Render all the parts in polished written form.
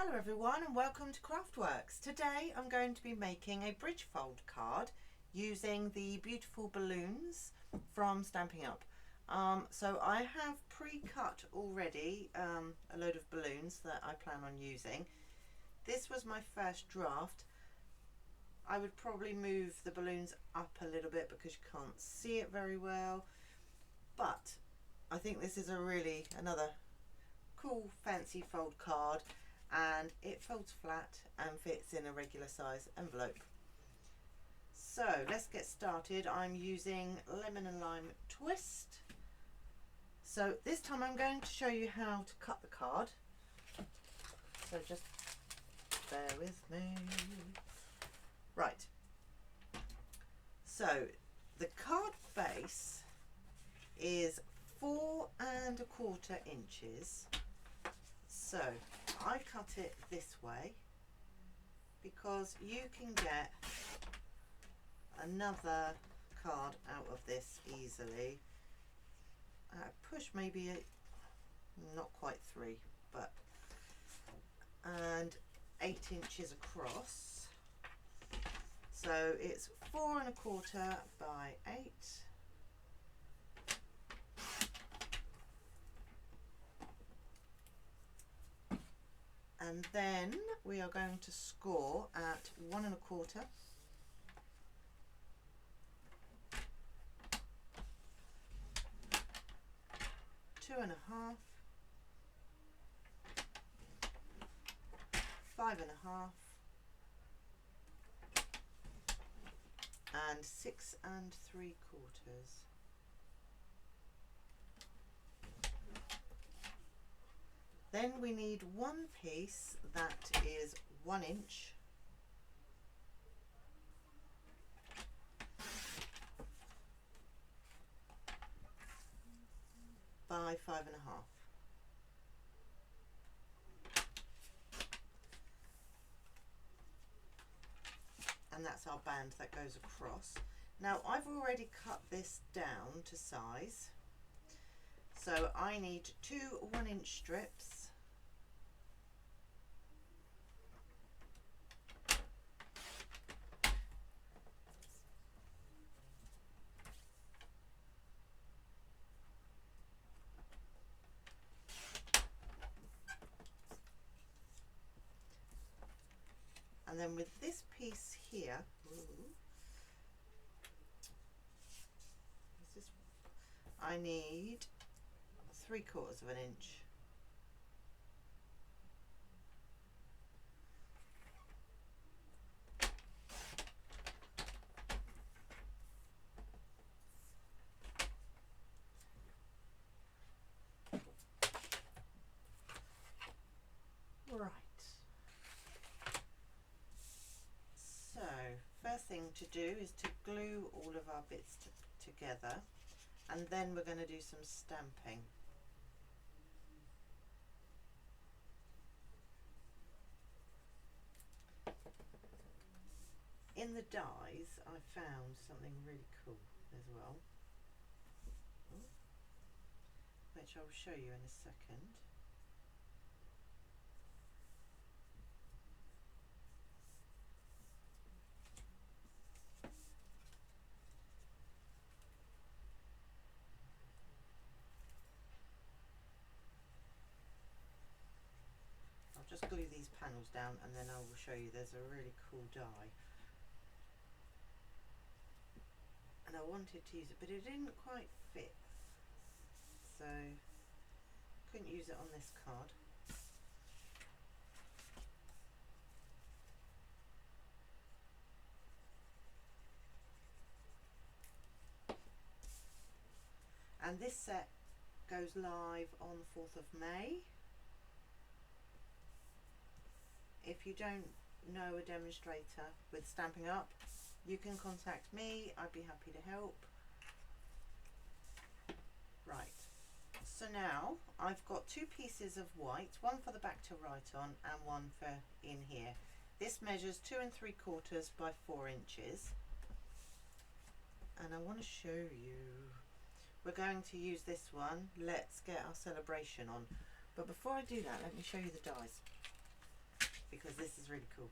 Hello everyone and welcome to Craftworks. Today I'm going to be making a bridge fold card using the beautiful balloons from Stampin UP. So I have pre-cut already a load of balloons that I plan on using. This was my first draft. I would probably move the balloons up a little bit because you can't see it very well, but I think this is another cool fancy fold card, and it folds flat and fits in a regular size envelope. So let's get started. I'm using lemon and lime twist. So this time I'm going to show you how to cut the card, so just bear with me. Right, so the card base is 4¼ inches. So I cut it this way because you can get another card out of this easily. Push maybe not quite 3, but and 8 inches across. So it's 4¼ by 8. And then we are going to score at 1¼ , 2½, 5½, and 6¾ . Then we need one piece that is 1 inch by 5½. And that's our band that goes across. Now I've already cut this down to size, so I need 2 1-inch strips . And then with this piece here, I need 3/4 inch. Right. So first thing to do is to glue all of our bits together, and then we're going to do some stamping. In the dies I found something really cool as well, which I will show you in a second. I'll just glue these panels down and then I will show you there's a really cool die. And I wanted to use it, but it didn't quite fit, so couldn't use it on this card. And this set goes live on the 4th of May. If you don't know a demonstrator with Stampin UP, you can contact me, I'd be happy to help. Right, so now I've got 2 pieces of white, one for the back to write on and one for in here. This measures 2 3/4 by 4 inches. And I want to show you. We're going to use this one, Let's Get Our Celebration On. But before I do that, let me show you the dies. because this is really cool.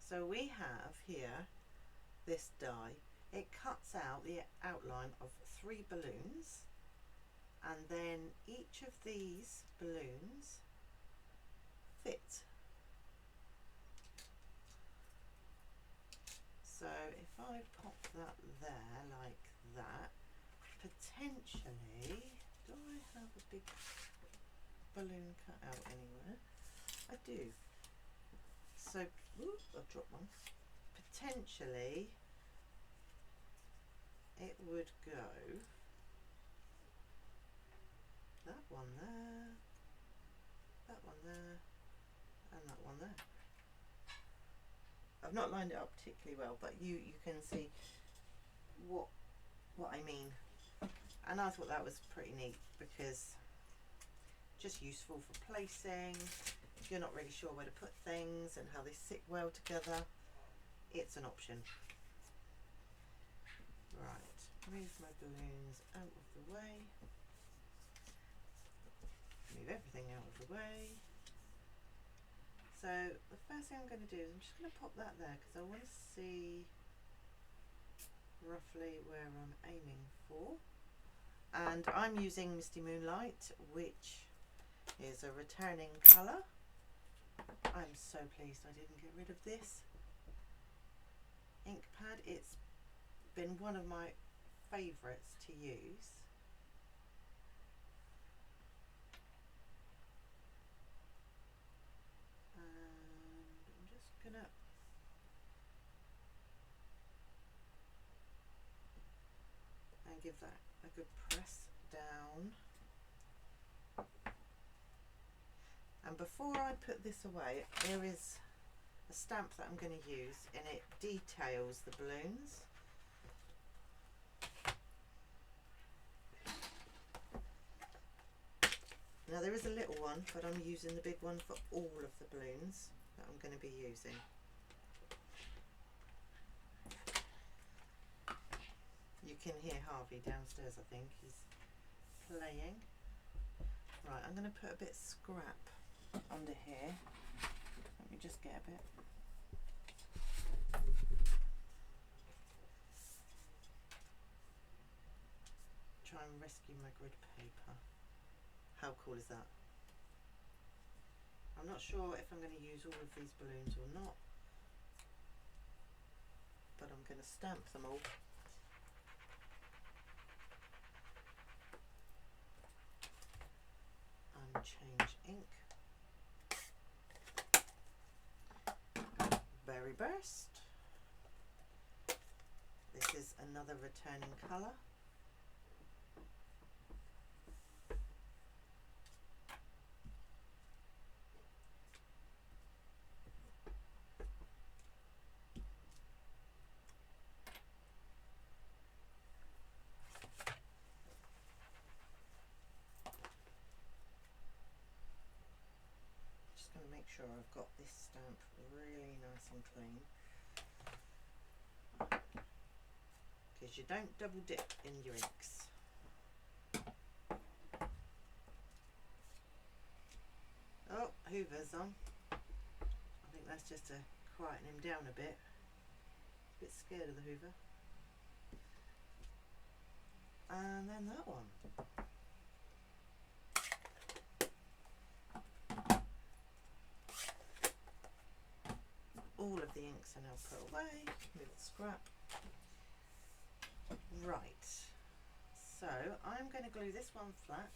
So we have here this die. It cuts out the outline of 3 balloons, and then each of these balloons fit. So if I pop that there like that, potentially, do I have a big balloon cut out anywhere? I do. So, ooh, I've dropped one. Potentially, it would go that one there, that one there, and that one there. I've not lined it up particularly well, but you can see what I mean. And I thought that was pretty neat, because just useful for placing. If you're not really sure where to put things and how they sit well together, it's an option. Right, move my balloons out of the way. Move everything out of the way. So the first thing I'm going to do is I'm just going to pop that there, because I want to see roughly where I'm aiming for. And I'm using Misty Moonlight, which is a returning colour. I'm so pleased I didn't get rid of this ink pad. It's been one of my favourites to use. And I'm just gonna give that a good press down. And before I put this away, there is a stamp that I'm going to use, and it details the balloons. Now there is a little one, but I'm using the big one for all of the balloons that I'm going to be using. You can hear Harvey downstairs, I think. He's playing. Right, I'm going to put a bit of scrap under here. Let me just get a bit. Try and rescue my grid paper. How cool is that? I'm not sure if I'm going to use all of these balloons or not, but I'm going to stamp them all. And change ink. Berry Burst. This is another returning colour. Just going to make sure I've got this stamp really nice and clean, because you don't double dip in your inks. Oh, Hoover's on. I think that's just to quieten him down a bit. A bit scared of the Hoover. And then that one. All of the inks are now put away. Move the scrap. Right. So I'm going to glue this one flat.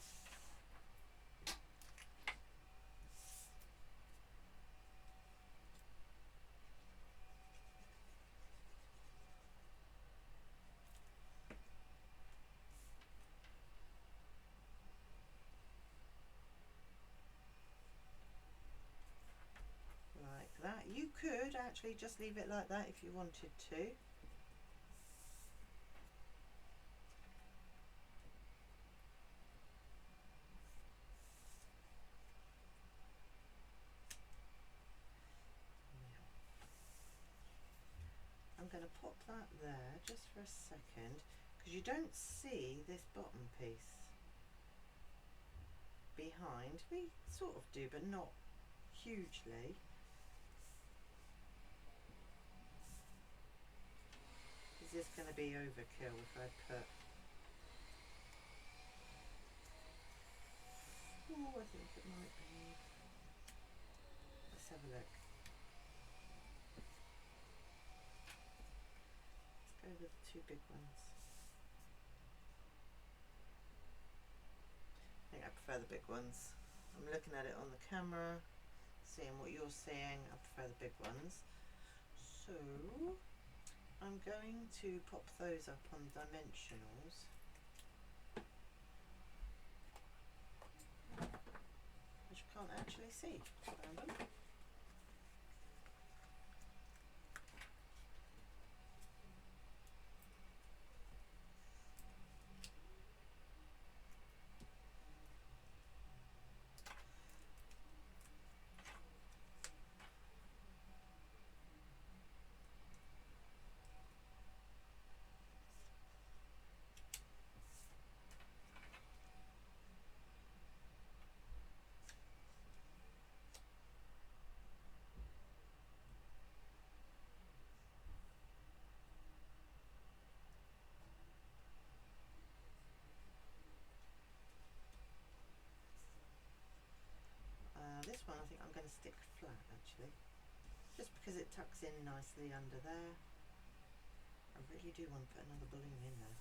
That. You could actually just leave it like that if you wanted to. I'm going to pop that there just for a second, because you don't see this bottom piece behind. We sort of do, but not hugely. Is this going to be overkill if I put... Oh, I think it might be. Let's have a look. Let's go with the two big ones. I think I prefer the big ones. I'm looking at it on the camera, seeing what you're seeing. I prefer the big ones. So I'm going to pop those up on dimensionals, which you can't actually see. This one I think I'm going to stick flat actually, just because it tucks in nicely under there. I really do want to put another balloon in there.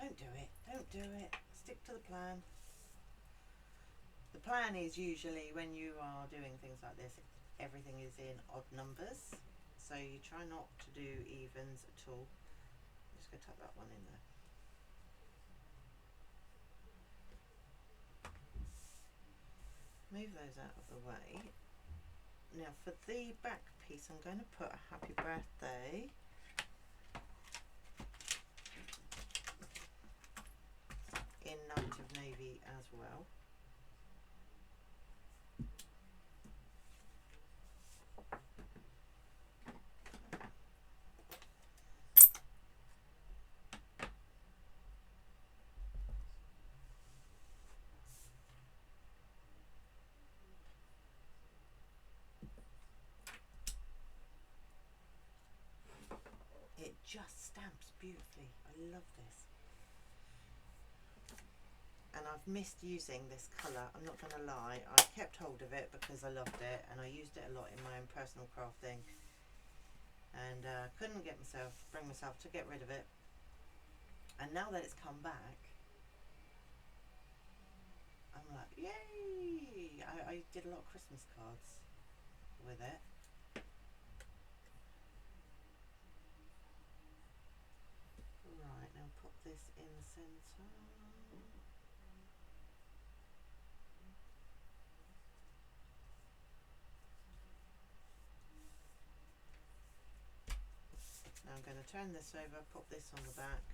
Don't do it, don't do it, stick to the plan. The plan is usually when you are doing things like this, everything is in odd numbers, so you try not to do evens at all. I'm just going to tuck that one in there. Move those out of the way. Now for the back piece I'm going to put a happy birthday in Night of Navy as well. It just stamps beautifully. I love this. And I've missed using this colour, I'm not going to lie. I kept hold of it because I loved it and I used it a lot in my own personal crafting, and couldn't bring myself to get rid of it. And now that it's come back, I'm like, yay! I did a lot of Christmas cards with it. Right, now pop this in the centre. Now I'm going to turn this over, pop this on the back.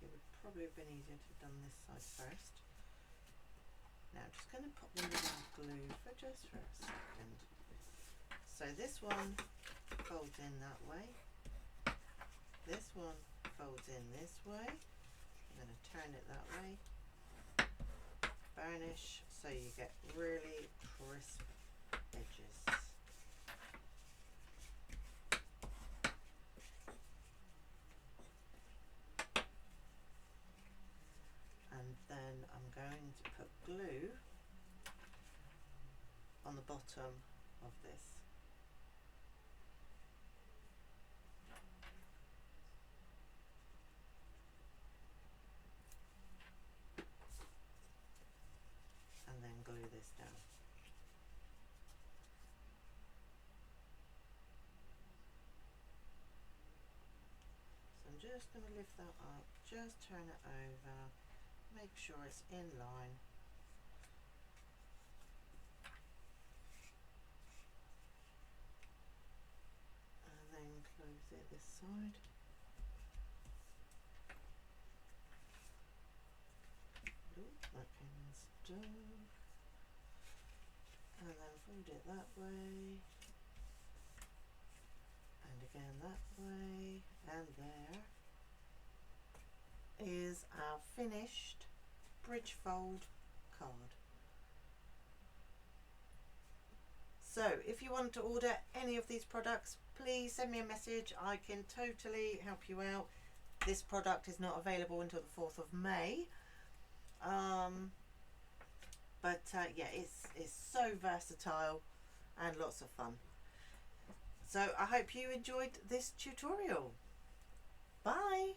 It would probably have been easier to have done this side first. Now I'm just going to pop the little glue for just for a second. So this one folds in that way. This one folds in this way. I'm going to turn it that way. Burnish so you get really crisp edges. And then I'm going to put glue on the bottom of this. And then glue this down. So I'm just going to lift that up, just turn it over, make sure it's in line. And then close it this side. and then fold it that way, and again that way, and there is our finished bridge fold card. So if you want to order any of these products, please send me a message. I can totally help you out. This product is not available until the 4th of May. Yeah, it's so versatile and lots of fun. So I hope you enjoyed this tutorial. Bye.